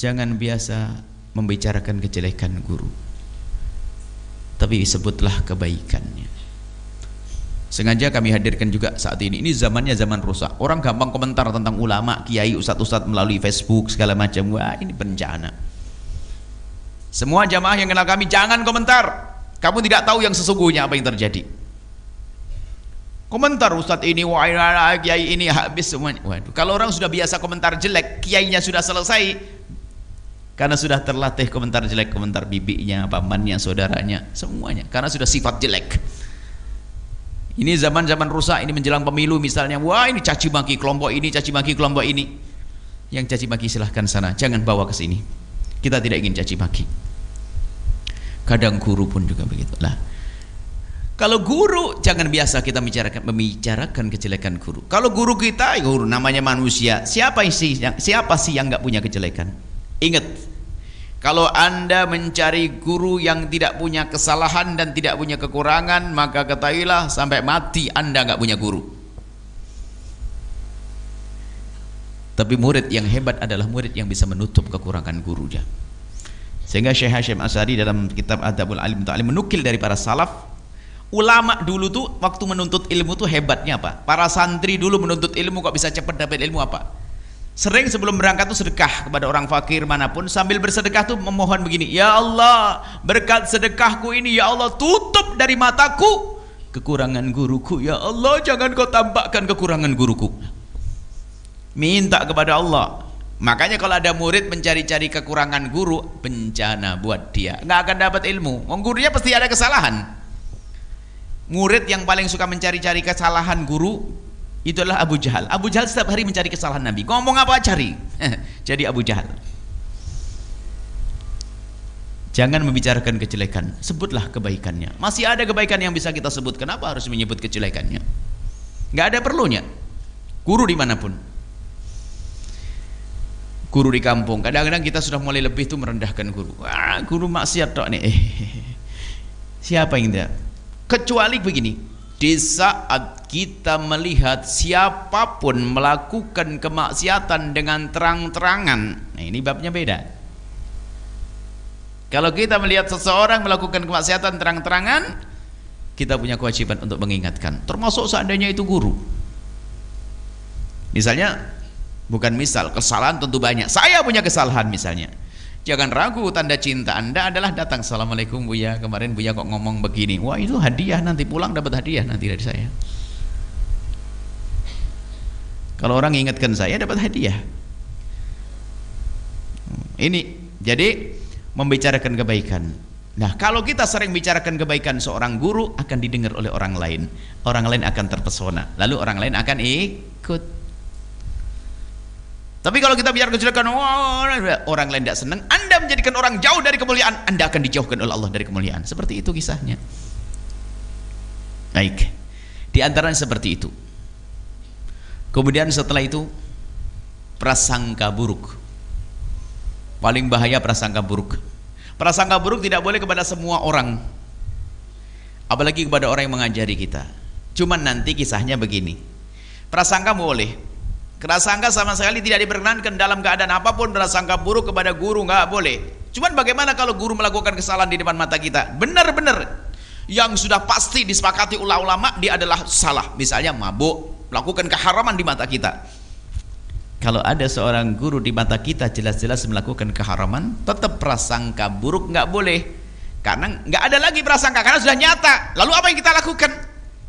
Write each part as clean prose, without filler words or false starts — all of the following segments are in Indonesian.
Jangan biasa membicarakan kejelekan guru, tapi sebutlah kebaikannya. Sengaja kami hadirkan juga saat ini zamannya zaman rusak. Orang gampang komentar tentang ulama, kiai, ustadz melalui Facebook segala macam. Wah, ini bencana. Semua jamaah yang kenal kami, jangan komentar. Kamu tidak tahu yang sesungguhnya apa yang terjadi. Komentar ustadz ini, wah kiai ini, habis semuanya. Waduh, kalau orang sudah biasa komentar jelek, kiainya sudah selesai, karena sudah terlatih komentar jelek, komentar bibinya, pamannya, saudaranya, semuanya, karena sudah sifat jelek. Ini zaman-zaman rusak, ini menjelang pemilu misalnya, wah ini caci maki kelompok ini, caci maki kelompok ini. Yang caci maki silahkan sana, jangan bawa ke sini. Kita tidak ingin caci maki. Kadang guru pun juga begitu. Lah, kalau guru jangan biasa kita membicarakan kejelekan guru. Kalau guru kita, guru namanya manusia. Siapa sih yang nggak punya kejelekan? Ingat, kalau Anda mencari guru yang tidak punya kesalahan dan tidak punya kekurangan, maka ketahuilah sampai mati Anda nggak punya guru. Tapi murid yang hebat adalah murid yang bisa menutup kekurangan gurunya. Sehingga Syekh Hasyim Asy'ari dalam kitab Adabul Alim Ta'lim menukil dari para salaf, ulama dulu tuh waktu menuntut ilmu tuh hebatnya apa? Para santri dulu menuntut ilmu kok bisa cepat dapat ilmu apa? Sering sebelum berangkat tuh sedekah kepada orang fakir manapun, sambil bersedekah tuh memohon begini, ya Allah, berkat sedekahku ini, ya Allah, tutup dari mataku kekurangan guruku, ya Allah, jangan kau tambahkan kekurangan guruku. Minta kepada Allah. Makanya kalau ada murid mencari-cari kekurangan guru, bencana buat dia, nggak akan dapat ilmu. Gurunya pasti ada kesalahan. Murid yang paling suka mencari-cari kesalahan guru itulah Abu Jahal. Abu Jahal setiap hari mencari kesalahan Nabi. Ngomong apa cari. Jadi Abu Jahal. Jangan membicarakan kejelekan, sebutlah kebaikannya. Masih ada kebaikan yang bisa kita sebut. Kenapa harus menyebut kejelekannya? Nggak ada perlunya. Guru dimanapun, guru di kampung, kadang-kadang kita sudah mulai lebih tuh merendahkan guru. Wah, guru maksiat tok nih. Siapa yang tidak? Kecuali begini, di saat kita melihat siapapun melakukan kemaksiatan dengan terang-terangan, nah ini babnya beda. Kalau kita melihat seseorang melakukan kemaksiatan terang-terangan, kita punya kewajiban untuk mengingatkan, termasuk seandainya itu guru. Misalnya, bukan misal, kesalahan tentu banyak. Saya punya kesalahan misalnya, jangan ragu, tanda cinta Anda adalah datang, assalamualaikum Buya, kemarin Buya kok ngomong begini, wah itu hadiah, nanti pulang dapat hadiah nanti dari saya. Kalau orang ingatkan saya dapat hadiah. Ini jadi membicarakan kebaikan. Nah, kalau kita sering bicarakan kebaikan seorang guru, akan didengar oleh orang lain akan terpesona, lalu orang lain akan ikut. Tapi kalau kita biar kejelekan, orang lain tidak senang, Anda menjadikan orang jauh dari kemuliaan, Anda akan dijauhkan oleh Allah dari kemuliaan. Seperti itu kisahnya. Baik, di antaranya seperti itu. Kemudian setelah itu, prasangka buruk. Paling bahaya prasangka buruk. Prasangka buruk tidak boleh kepada semua orang, apalagi kepada orang yang mengajari kita. Cuman nanti kisahnya begini, prasangka boleh, prasangka sama sekali tidak diperkenankan dalam keadaan apapun. Prasangka buruk kepada guru nggak boleh. Cuman bagaimana kalau guru melakukan kesalahan di depan mata kita, benar-benar yang sudah pasti disepakati ulama dia adalah salah, misalnya mabuk, melakukan keharaman di mata kita. Kalau ada seorang guru di mata kita jelas-jelas melakukan keharaman, tetap prasangka buruk nggak boleh, karena nggak ada lagi prasangka, karena sudah nyata. Lalu apa yang kita lakukan?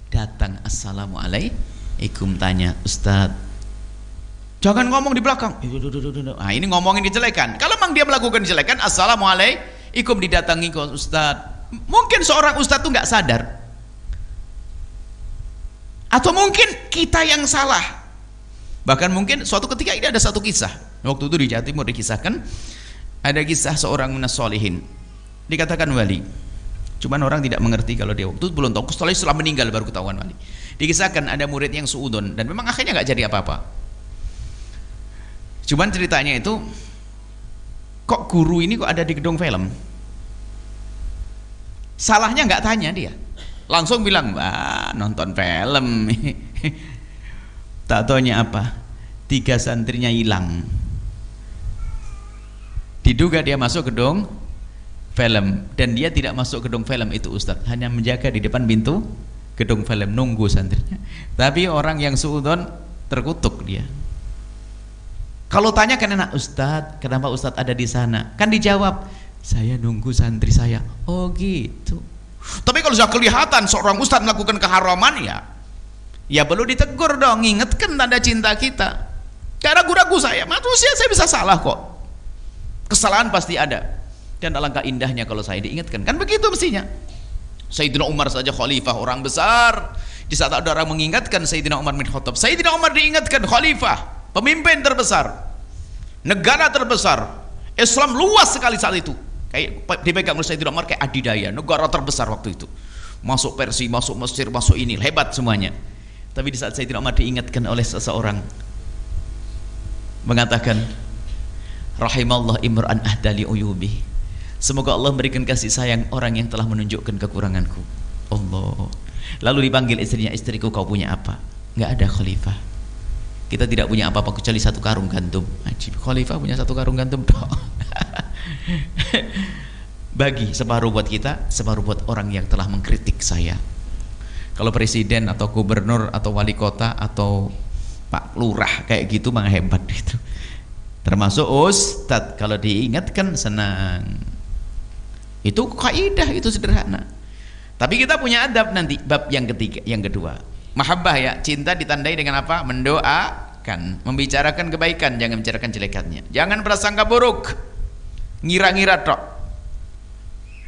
Datang, assalamualaikum, tanya, Ustadz, jangan ngomong di belakang. Nah, ini ngomongin kejelekan. Kalau memang dia melakukan kejelekan, assalamualaikum, didatangi ke Ustadz. Mungkin seorang Ustadz tuh nggak sadar, atau mungkin kita yang salah. Bahkan mungkin suatu ketika ini ada satu kisah, waktu itu di Jawa Timur dikisahkan, ada kisah seorang minas sholihin, dikatakan wali, cuman orang tidak mengerti kalau dia waktu itu belum tahu, setelah meninggal baru ketahuan wali. Dikisahkan ada murid yang suudon, dan memang akhirnya nggak jadi apa-apa. Cuman ceritanya itu, kok guru ini kok ada di gedung film? Salahnya nggak tanya dia, langsung bilang, wah nonton film. Tak taunya apa, 3 santrinya hilang. Diduga dia masuk gedung film, dan dia tidak masuk gedung film itu Ustadz, hanya menjaga di depan pintu gedung film, nunggu santrinya. Tapi orang yang suudon terkutuk dia. Kalau tanya kan enak, Ustadz, kenapa Ustadz ada di sana? Kan dijawab, saya nunggu santri saya. Oh gitu. Tapi kalau sudah kelihatan seorang Ustadz melakukan keharaman, ya perlu ditegur dong, ingatkan tanda cinta kita. Gak ragu-ragu saya, manusia saya bisa salah kok. Kesalahan pasti ada. Dan alangkah indahnya kalau saya diingatkan. Kan begitu mestinya. Sayyidina Umar saja khalifah, orang besar. Di saat ada orang mengingatkan Sayyidina Umar bin Khattab, Sayyidina Umar diingatkan khalifah, pemimpin terbesar, negara terbesar, Islam luas sekali saat itu. Kayak dipegang oleh Sayyidina Umar kayak adidaya, negara terbesar waktu itu. Masuk Persia, masuk Mesir, masuk ini, hebat semuanya. Tapi di saat Sayyidina Umar diingatkan oleh seseorang, mengatakan, rahimallah imra'an ahdali uyubi. Semoga Allah memberikan kasih sayang orang yang telah menunjukkan kekuranganku. Allah. Lalu dipanggil istrinya, istriku kau punya apa? Nggak ada khalifah. Kita tidak punya apa-apa kecuali 1 karung gandum. Ajib, khalifah punya 1 karung gandum. Bagi separuh buat kita, separuh buat orang yang telah mengkritik saya. Kalau presiden atau gubernur atau wali kota atau Pak Lurah kayak gitu mah hebat itu. Termasuk Ustadz, kalau diingatkan senang. Itu kaidah, itu sederhana. Tapi kita punya adab nanti bab yang ketiga, yang kedua. Mahabbah ya, cinta ditandai dengan apa? Mendoakan, membicarakan kebaikan, jangan membicarakan jelekannya. Jangan prasangka buruk, ngira-ngira tok.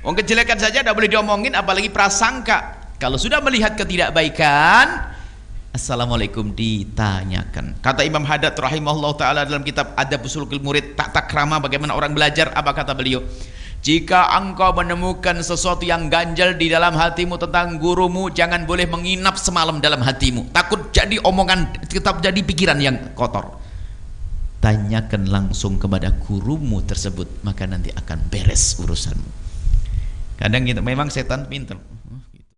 Wong kejelekan saja tidak boleh diomongin, apalagi prasangka. Kalau sudah melihat ketidakbaikan, assalamualaikum ditanyakan. Kata Imam Haddad rahimahullah taala dalam kitab Adab Ushulul Murid, tak takrama bagaimana orang belajar, apa kata beliau? Jika engkau menemukan sesuatu yang ganjal di dalam hatimu tentang gurumu, jangan boleh menginap semalam dalam hatimu. Takut jadi omongan, tetap jadi pikiran yang kotor. Tanyakan langsung kepada gurumu tersebut, maka nanti akan beres urusanmu. Kadang gitu, memang setan pintar.